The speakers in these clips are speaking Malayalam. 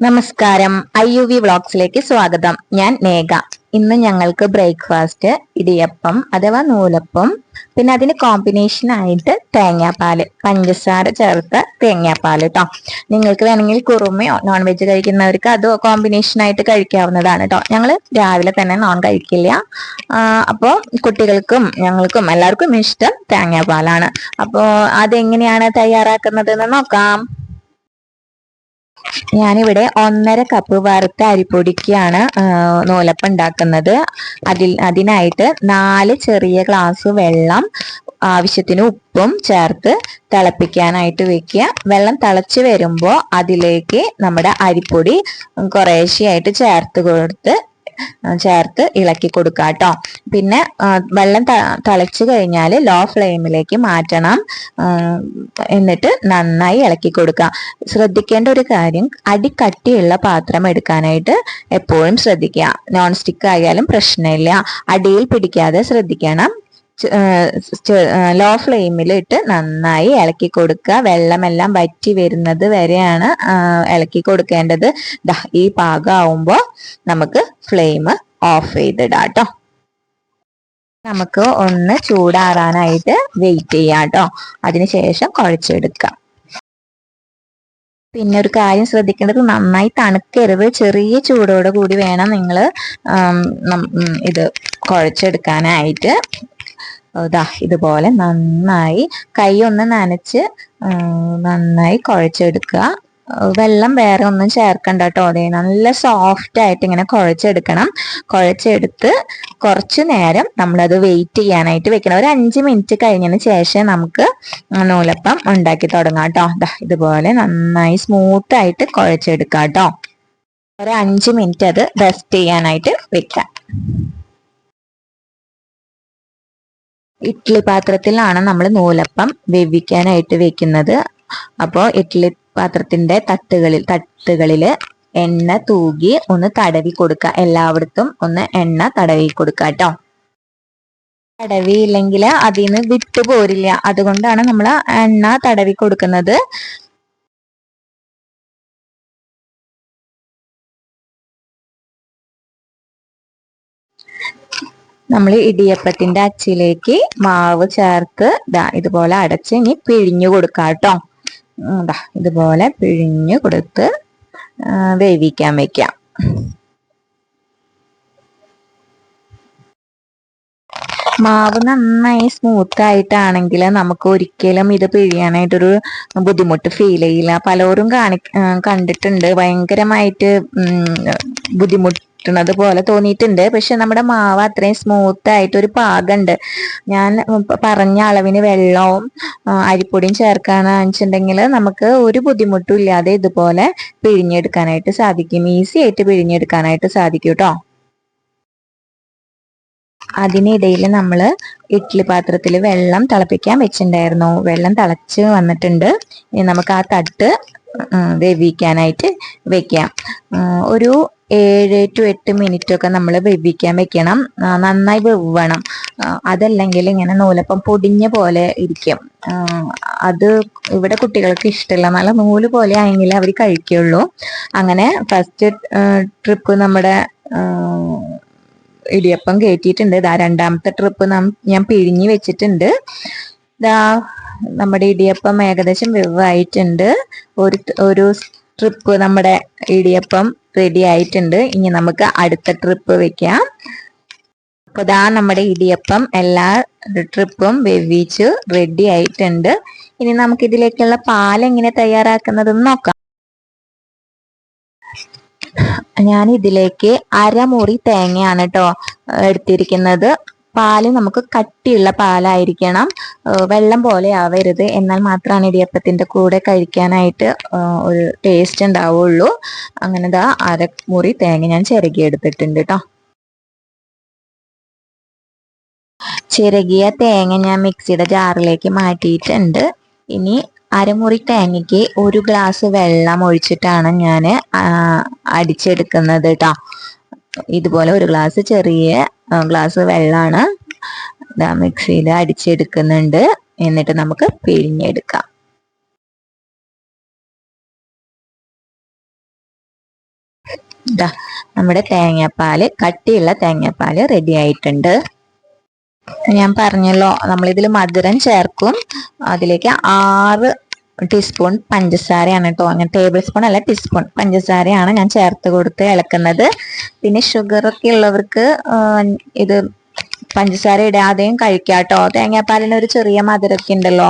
നമസ്കാരം, IUV വ്ളോഗ്സിലേക്ക് സ്വാഗതം. ഞാൻ നേഗ. ഇന്ന് ഞങ്ങൾക്ക് ബ്രേക്ക്ഫാസ്റ്റ് ഇടിയപ്പം അഥവാ നൂലപ്പം, പിന്നെ അതിന് കോമ്പിനേഷൻ ആയിട്ട് തേങ്ങാപ്പാല്, പഞ്ചസാര ചേർത്ത തേങ്ങാപ്പാല് കേട്ടോ. നിങ്ങൾക്ക് വേണമെങ്കിൽ കുറുമയോ നോൺ വെജ് കഴിക്കുന്നവർക്ക് അത് കോമ്പിനേഷൻ ആയിട്ട് കഴിക്കാവുന്നതാണ് കേട്ടോ. ഞങ്ങൾ രാവിലെ തന്നെ നോൺ കഴിക്കില്ല. അപ്പോൾ കുട്ടികൾക്കും ഞങ്ങൾക്കും എല്ലാവർക്കും ഇഷ്ടം തേങ്ങാപ്പാലാണ്. അപ്പോൾ അതെങ്ങനെയാണ് തയ്യാറാക്കുന്നത് എന്ന് നോക്കാം. ഞാനിവിടെ 1.5 കപ്പ് വറുത്ത അരിപ്പൊടിക്കാണ് നൂലപ്പം ഉണ്ടാക്കുന്നത്. അതിനായിട്ട് 4 ചെറിയ ഗ്ലാസ് വെള്ളം, ആവശ്യത്തിന് ഉപ്പും ചേർത്ത് തിളപ്പിക്കാനായിട്ട് വെക്കുക. വെള്ളം തിളച്ച് വരുമ്പോൾ അതിലേക്ക് നമ്മുടെ അരിപ്പൊടി കുറേശ്ശെയായിട്ട് ചേർത്ത് ഇളക്കി കൊടുക്കുക കേട്ടോ. പിന്നെ വെള്ളം തിളച്ചു കഴിഞ്ഞാൽ ലോ ഫ്ലെയിമിലേക്ക് മാറ്റണം. എന്നിട്ട് നന്നായി ഇളക്കി കൊടുക്കുക. ശ്രദ്ധിക്കേണ്ട ഒരു കാര്യം, അടി കട്ടിയുള്ള പാത്രം എടുക്കാനായിട്ട് എപ്പോഴും ശ്രദ്ധിക്കുക. നോൺ സ്റ്റിക്ക് ആയാലും പ്രശ്നമില്ല, അടിയിൽ പിടിക്കാതെ ശ്രദ്ധിക്കണം. ലോ ഫ്ലെയിമിൽ ഇട്ട് നന്നായി ഇളക്കി കൊടുക്കുക. വെള്ളമെല്ലാം വറ്റി വരുന്നത് വരെയാണ് ഇളക്കി കൊടുക്കേണ്ടത്. ഈ പാകമാവുമ്പോൾ നമുക്ക് ഫ്ലെയിം ഓഫ് ചെയ്തിടാം കേട്ടോ. നമുക്ക് ഒന്ന് ചൂടാറാനായിട്ട് വെയിറ്റ് ചെയ്യാം കേട്ടോ. അതിനുശേഷം കുഴച്ചെടുക്കാം. പിന്നെ ഒരു കാര്യം ശ്രദ്ധിക്കേണ്ടത്, നന്നായി തണുക്കരുത്. ചെറിയ ചൂടോട് കൂടി വേണം നിങ്ങൾ ഇത് കുഴച്ചെടുക്കാനായിട്ട്. ഇതുപോലെ നന്നായി കൈ ഒന്ന് നനച്ച് നന്നായി കുഴച്ചെടുക്കുക. വെള്ളം വേറെ ഒന്നും ചേർക്കണ്ട കേട്ടോ. അതെ, നല്ല സോഫ്റ്റ് ആയിട്ട് ഇങ്ങനെ കുഴച്ചെടുക്കണം. കുഴച്ചെടുത്ത് കുറച്ചു നേരം നമ്മളത് വെയിറ്റ് ചെയ്യാനായിട്ട് വെക്കണം. ഒരു 5 മിനിറ്റ് കഴിഞ്ഞതിന് ശേഷം നമുക്ക് നൂലപ്പം ഉണ്ടാക്കി തുടങ്ങാം കേട്ടോ. ഇതുപോലെ നന്നായി സ്മൂത്ത് ആയിട്ട് കുഴച്ചെടുക്കാം കേട്ടോ. ഒരു 5 മിനിറ്റ് അത് റെസ്റ്റ് ചെയ്യാനായിട്ട് വെക്കാം. ഇഡ്ഡലി പാത്രത്തിലാണ് നമ്മൾ നൂലപ്പം വേവിക്കാനായിട്ട് വെക്കുന്നത്. അപ്പോൾ ഇഡ്ഡലി പാത്രത്തിന്റെ തട്ടുകളിൽ എണ്ണ തൂകി ഒന്ന് തടവി കൊടുക്കുക. എല്ലായിടത്തും ഒന്ന് എണ്ണ തടവി കൊടുക്കുക കേട്ടോ. തടവിയില്ലെങ്കിൽ അതിന്ന് വിട്ടു പോരില്ല. അതുകൊണ്ടാണ് നമ്മൾ എണ്ണ തടവി കൊടുക്കുന്നത്. നമ്മൾ ഇടിയപ്പത്തിന്റെ അച്ചിലേക്ക് മാവ് ചേർത്ത് ഇതുപോലെ അടച്ച് ഇനി പിഴിഞ്ഞു കൊടുക്കാം കേട്ടോ. ഇതുപോലെ പിഴിഞ്ഞു കൊടുത്ത് വേവിക്കാൻ വെക്കാം. മാവ് നന്നായി സ്മൂത്ത് ആയിട്ടാണെങ്കിൽ നമുക്ക് ഒരിക്കലും ഇത് പിഴിയാനായിട്ടൊരു ബുദ്ധിമുട്ട് ഫീൽ ചെയ്യില്ല. പലരും കണ്ടിട്ടുണ്ട്, ഭയങ്കരമായിട്ട് ബുദ്ധിമുട്ടുന്നത് പോലെ തോന്നിയിട്ടുണ്ട്. പക്ഷെ നമ്മുടെ മാവ് അത്രയും സ്മൂത്ത് ആയിട്ട് ഒരു പാകമുണ്ട്. ഞാൻ പറഞ്ഞ അളവിന് വെള്ളവും അരിപ്പൊടിയും ചേർക്കാന്ന് വെച്ചിട്ടുണ്ടെങ്കിൽ നമുക്ക് ഒരു ബുദ്ധിമുട്ടും ഇല്ലാതെ ഇതുപോലെ പിഴിഞ്ഞെടുക്കാനായിട്ട് സാധിക്കും. ഈസി ആയിട്ട് പിഴിഞ്ഞെടുക്കാനായിട്ട് സാധിക്കും കേട്ടോ. അതിനിടയിൽ നമ്മൾ ഇഡ്ഡലി പാത്രത്തിൽ വെള്ളം തിളപ്പിക്കാൻ വെച്ചിട്ടുണ്ടായിരുന്നു. വെള്ളം തിളച്ച് വന്നിട്ടുണ്ട്. നമുക്ക് ആ തട്ട് വേവിക്കാനായിട്ട് വെക്കാം. ഒരു 7 to 8 മിനിറ്റ് ഒക്കെ നമ്മൾ വേവിക്കാൻ വെക്കണം. നന്നായി വെവണം. അതല്ലെങ്കിൽ ഇങ്ങനെ നൂലപ്പം പൊടിഞ്ഞ പോലെ ഇരിക്കും. അത് ഇവിടെ കുട്ടികൾക്ക് ഇഷ്ടമല്ല. നല്ല നൂല് പോലെ ആയെങ്കിൽ അവർ കഴിക്കുള്ളൂ. അങ്ങനെ ഫസ്റ്റ് ട്രിപ്പ് നമ്മുടെ ഇടിയപ്പം കയറ്റിയിട്ടുണ്ട്. രണ്ടാമത്തെ ട്രിപ്പ് ഞാൻ പിഴിഞ്ഞ് വെച്ചിട്ടുണ്ട്. നമ്മുടെ ഇടിയപ്പം ഏകദേശം വെവായിട്ടുണ്ട്. ഒരു ട്രിപ്പ് നമ്മുടെ ഇടിയപ്പം റെഡി ആയിട്ടുണ്ട്. ഇനി നമുക്ക് അടുത്ത ട്രിപ്പ് വെക്കാം. അപ്പൊ നമ്മുടെ ഇടിയപ്പം എല്ലാ ട്രിപ്പും വെവിച്ച് റെഡി ആയിട്ടുണ്ട്. ഇനി നമുക്ക് ഇതിലേക്കുള്ള പാൽ എങ്ങനെ തയ്യാറാക്കുന്നതെന്ന് നോക്കാം. ഞാൻ ഇതിലേക്ക് 1/2 മുറി തേങ്ങയാണ് കേട്ടോ എടുത്തിരിക്കുന്നത്. പാല് നമുക്ക് കട്ടിയുള്ള പാലായിരിക്കണം, വെള്ളം പോലെ ആവരുത്. എന്നാൽ മാത്രമാണ് ഇടിയപ്പത്തിന്റെ കൂടെ കഴിക്കാനായിട്ട് ഒരു ടേസ്റ്റ് ഉണ്ടാവുള്ളൂ. അങ്ങനെ 1/2 മുറി തേങ്ങ ഞാൻ ചിരകി എടുത്തിട്ടുണ്ട് കേട്ടോ. ചിരകിയ തേങ്ങ ഞാൻ മിക്സിയുടെ ജാറിലേക്ക് മാറ്റിയിട്ടുണ്ട്. ഇനി 1/2 മുറി തേങ്ങയ്ക്ക് 1 ഗ്ലാസ് വെള്ളം ഒഴിച്ചിട്ടാണ് ഞാൻ അടിച്ചെടുക്കുന്നത് കേട്ടോ. ഇതുപോലെ 1 ഗ്ലാസ് ചെറിയ ഗ്ലാസ് വെള്ളമാണ് മിക്സിയിൽ അടിച്ചെടുക്കുന്നുണ്ട്. എന്നിട്ട് നമുക്ക് പിഴിഞ്ഞെടുക്കാം. ഇതാ നമ്മുടെ തേങ്ങാപ്പാല്, കട്ടിയുള്ള തേങ്ങാപ്പാല് റെഡി ആയിട്ടുണ്ട്. ഞാൻ പറഞ്ഞല്ലോ നമ്മളിതിൽ മധുരം ചേർക്കും. അതിലേക്ക് 6 ടീസ്പൂൺ പഞ്ചസാരയാണ് കേട്ടോ. അങ്ങനെ ടേബിൾ സ്പൂൺ അല്ല, ടീസ്പൂൺ പഞ്ചസാരയാണ് ഞാൻ ചേർത്ത് കൊടുത്ത് ഇളക്കുന്നത്. പിന്നെ ഷുഗർ ഒക്കെ ഉള്ളവർക്ക് ഇത് പഞ്ചസാര ഇടാതെയും കഴിക്കാട്ടോ. തേങ്ങാപ്പാലിന് ഒരു ചെറിയ മധുരമൊക്കെ ഉണ്ടല്ലോ.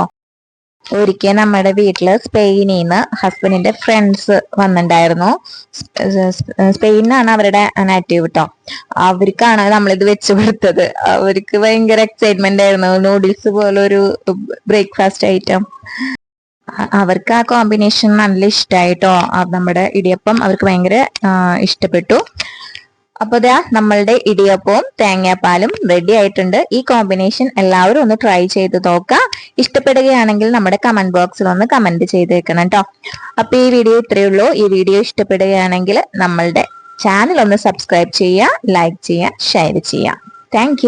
ഒരിക്കൽ നമ്മുടെ വീട്ടില് സ്പെയിനിൽ നിന്ന് ഹസ്ബൻഡിന്റെ ഫ്രണ്ട്സ് വന്നിട്ടുണ്ടായിരുന്നു. സ്പെയിനാണ് അവരുടെ നാറ്റീവ് കേട്ടോ. അവർക്കാണ് നമ്മളിത് വെച്ചു കൊടുത്തത്. അവർക്ക് ഭയങ്കര എക്സൈറ്റ്മെന്റ് ആയിരുന്നു. നൂഡിൽസ് പോലെ ഒരു ബ്രേക്ക്ഫാസ്റ്റ് ഐറ്റം. അവർക്ക് ആ കോമ്പിനേഷൻ നല്ല ഇഷ്ടമായിട്ടോ. നമ്മുടെ ഇടിയപ്പം അവർക്ക് ഭയങ്കര ഇഷ്ടപ്പെട്ടു. അപ്പോൾ ദാ നമ്മളുടെ ഇടിയപ്പവും തേങ്ങാപ്പാലും റെഡി ആയിട്ടുണ്ട്. ഈ കോമ്പിനേഷൻ എല്ലാവരും ഒന്ന് ട്രൈ ചെയ്ത് നോക്കുക. ഇഷ്ടപ്പെടുകയാണെങ്കിൽ നമ്മുടെ കമന്റ് ബോക്സിൽ ഒന്ന് കമന്റ് ചെയ്തേക്കണം കേട്ടോ. അപ്പൊ ഈ വീഡിയോ ഇത്രയേ ഉള്ളൂ. ഈ വീഡിയോ ഇഷ്ടപ്പെടുകയാണെങ്കിൽ നമ്മളുടെ ചാനൽ ഒന്ന് സബ്സ്ക്രൈബ് ചെയ്യുക, ലൈക്ക് ചെയ്യുക, ഷെയർ ചെയ്യുക. താങ്ക്